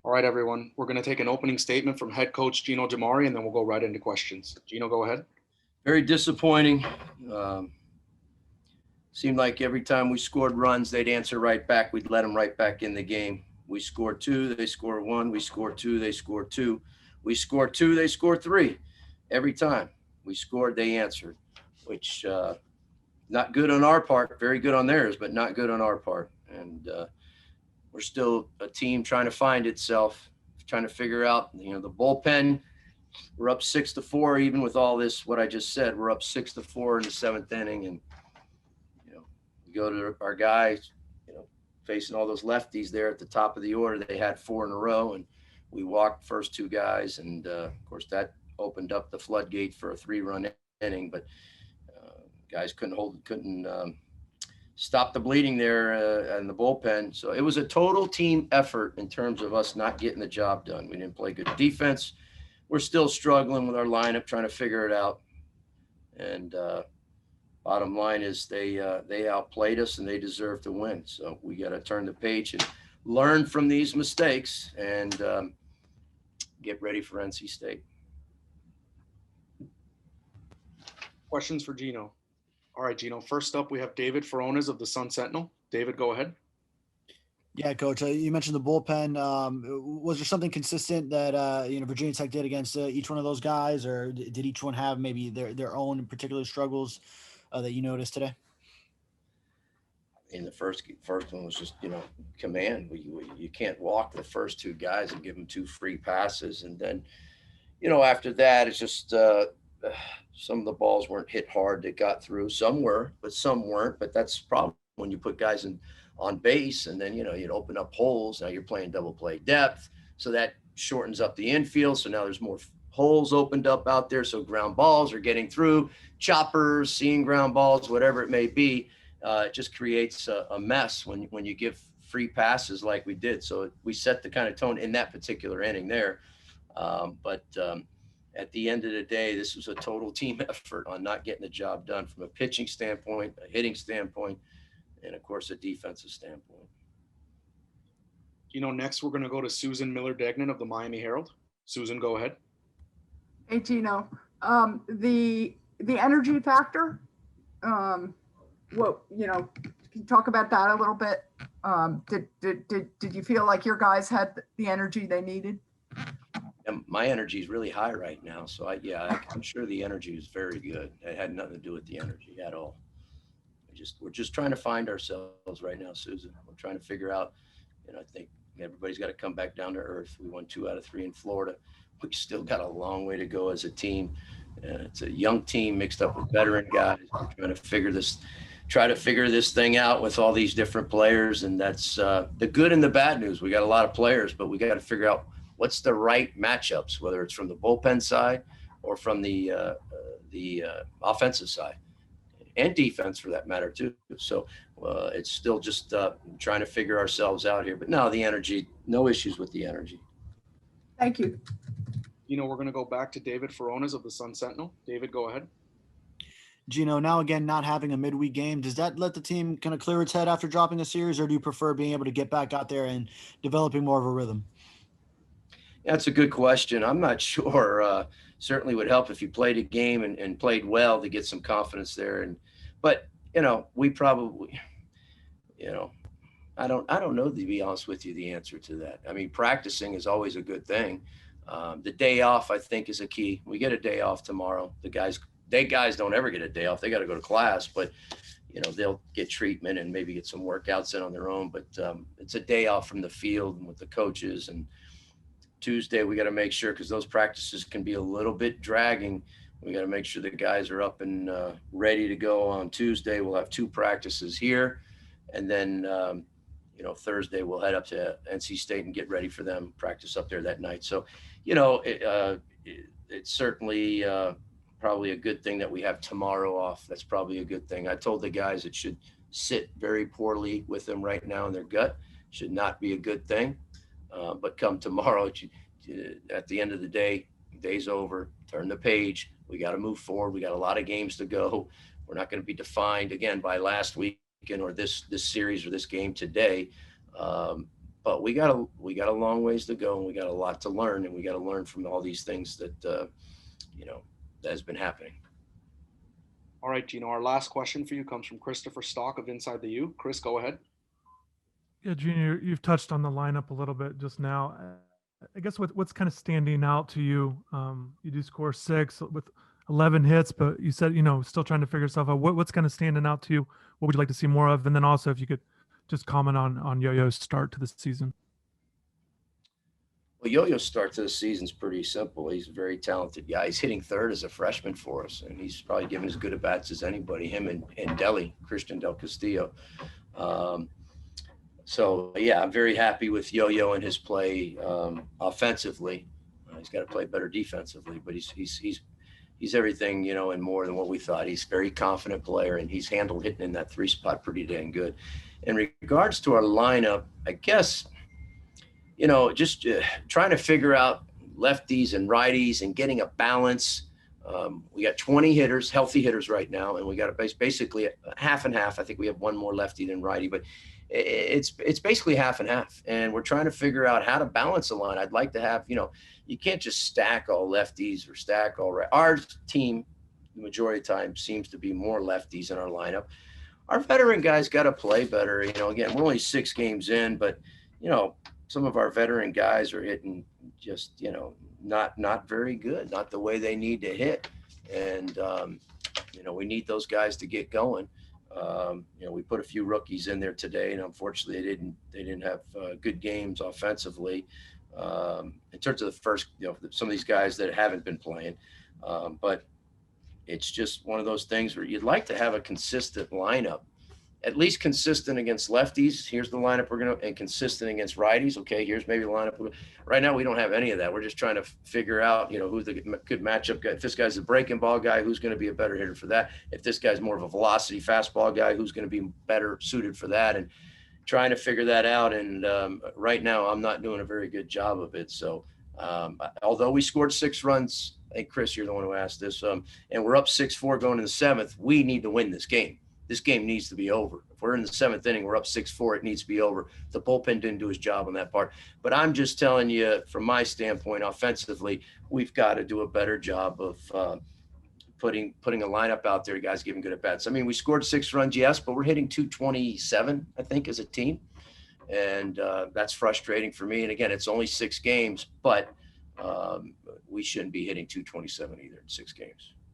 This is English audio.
All right, everyone. We're going to take an opening statement from head coach Gino DiMare, and then we'll go right into questions. Gino, go ahead. Very disappointing. Seemed like every time we scored runs, they'd answer right back. We'd let them right back in the game. We scored two, they scored one. We scored two, they scored two. We scored two, they scored three. Every time we scored, they answered, which not good on our part, very good on theirs, but not good on our part. And we're still a team trying to find itself, trying to figure out, the bullpen. We're up 6-4, even with all this, what I just said. We're up 6-4 in the seventh inning, and we go to our guys, facing all those lefties there at the top of the order. They had four in a row, and we walked first two guys, and of course that opened up the floodgate for a 3-run inning. But guys couldn't stop the bleeding there in the bullpen. So it was a total team effort in terms of us not getting the job done. We didn't play good defense. We're still struggling with our lineup, trying to figure it out. And bottom line is they outplayed us, and they deserve to win. So we got to turn the page and learn from these mistakes and get ready for NC State. Questions for Gino. All right, Gino. First up, we have David Ferrara of the Sun Sentinel. David, go ahead. Yeah, Coach. You mentioned the bullpen. Was there something consistent that Virginia Tech did against each one of those guys, or did each one have maybe their own particular struggles that you noticed today? In the first one was just command. You can't walk the first two guys and give them 2 free passes, and then after that it's just some of the balls weren't hit hard that got through. Some were, but some weren't. But that's the problem when you put guys on base, and then you'd open up holes. Now you're playing double play depth, so that shortens up the infield. So now there's more holes opened up out there, so ground balls are getting through, choppers, seeing ground balls, whatever it may be. It just creates a mess when you give free passes like we did. So we set the kind of tone in that particular inning there. But at the end of the day, this was a total team effort on not getting the job done from a pitching standpoint, a hitting standpoint, and of course a defensive standpoint. Next we're going to go to Susan Miller-Degnan of the Miami Herald. Susan, go ahead. Hey, Gino. The energy factor. Can you talk about that a little bit? Did you feel like your guys had the energy they needed? And my energy is really high right now, so I'm sure the energy is very good. It had nothing to do with the energy at all. We're just trying to find ourselves right now, Susan. We're trying to figure out. I think everybody's got to come back down to earth. We won 2 out of 3 in Florida. We still got a long way to go as a team. It's a young team mixed up with veteran guys. We're trying to figure this thing out with all these different players, and that's the good and the bad news. We got a lot of players, but we got to figure out what's the right matchups, whether it's from the bullpen side or from the offensive side, and defense for that matter too. So it's still just trying to figure ourselves out here. But no, the energy, no issues with the energy. Thank you. We're going to go back to David Ferrara of the Sun Sentinel. David, go ahead. Gino, now again, not having a midweek game, does that let the team kind of clear its head after dropping a series, or do you prefer being able to get back out there and developing more of a rhythm? Yeah, that's a good question. I'm not sure. Certainly would help if you played a game and played well to get some confidence there. But we probably, I don't know, to be honest with you, the answer to that. I mean, practicing is always a good thing. The day off, I think, is a key. We get a day off tomorrow. The guys don't ever get a day off. They got to go to class, but they'll get treatment and maybe get some workouts in on their own. But it's a day off from the field and with the coaches. And Tuesday, we got to make sure, because those practices can be a little bit dragging. We got to make sure the guys are up and ready to go on Tuesday. We'll have 2 practices here, and then Thursday we'll head up to NC State and get ready for them, practice up there that night. So it's certainly probably a good thing that we have tomorrow off. That's probably a good thing. I told the guys it should sit very poorly with them right now in their gut. Should not be a good thing. But come tomorrow, at the end of the day, day's over, turn the page. We got to move forward. We got a lot of games to go. We're not going to be defined again by last weekend or this series or this game today. but we got a long ways to go, and we got a lot to learn, and we got to learn from all these things that that has been happening. All right, Gino, our last question for you comes from Christopher Stock of Inside the U. Chris, go ahead. Yeah, Junior, you've touched on the lineup a little bit just now. I guess what's kind of standing out to you? You do score 6 with 11 hits, but you said, still trying to figure yourself out. What's kind of standing out to you? What would you like to see more of? And then also, if you could just comment on Yo-Yo's start to the season. Well, Yo-Yo's start to the season's pretty simple. He's a very talented guy. He's hitting third as a freshman for us, and he's probably given as good at bats as anybody, him and Christian Del Castillo. So, yeah, I'm very happy with Yo-Yo and his play offensively. He's got to play better defensively, but he's everything, and more than what we thought. He's a very confident player, and he's handled hitting in that 3 spot pretty dang good. In regards to our lineup, I guess, just trying to figure out lefties and righties and getting a balance. We got 20 hitters, healthy hitters right now, and we got basically half and half. I think we have one more lefty than righty, but it's basically half and half. And we're trying to figure out how to balance the line. I'd like to have, you can't just stack all lefties or stack all right. Our team, the majority of the time, seems to be more lefties in our lineup. Our veteran guys got to play better. Again, we're only 6 games in, but, some of our veteran guys are hitting just, not very good, not the way they need to hit. And, we need those guys to get going. We put a few rookies in there today, and unfortunately they didn't have good games offensively. In terms of the first, some of these guys that haven't been playing, but it's just one of those things where you'd like to have a consistent lineup, at least consistent against lefties. Here's the lineup and consistent against righties. Okay, here's maybe the lineup. Right now we don't have any of that. We're just trying to figure out, who's the good matchup guy. If this guy's a breaking ball guy, who's going to be a better hitter for that? If this guy's more of a velocity fastball guy, who's going to be better suited for that? And trying to figure that out. And right now I'm not doing a very good job of it. So although we scored 6 runs, I think, Chris, you're the one who asked this, and we're up 6-4 going in the 7th, we need to win this game. This game needs to be over. If we're in the 7th inning, we're up 6-4, it needs to be over. The bullpen didn't do his job on that part. But I'm just telling you, from my standpoint, offensively, we've got to do a better job of putting a lineup out there, guys giving good at bats. I mean, we scored 6 runs, yes, but we're hitting 227, I think, as a team. And that's frustrating for me. And again, it's only 6 games, but we shouldn't be hitting 227 either in 6 games.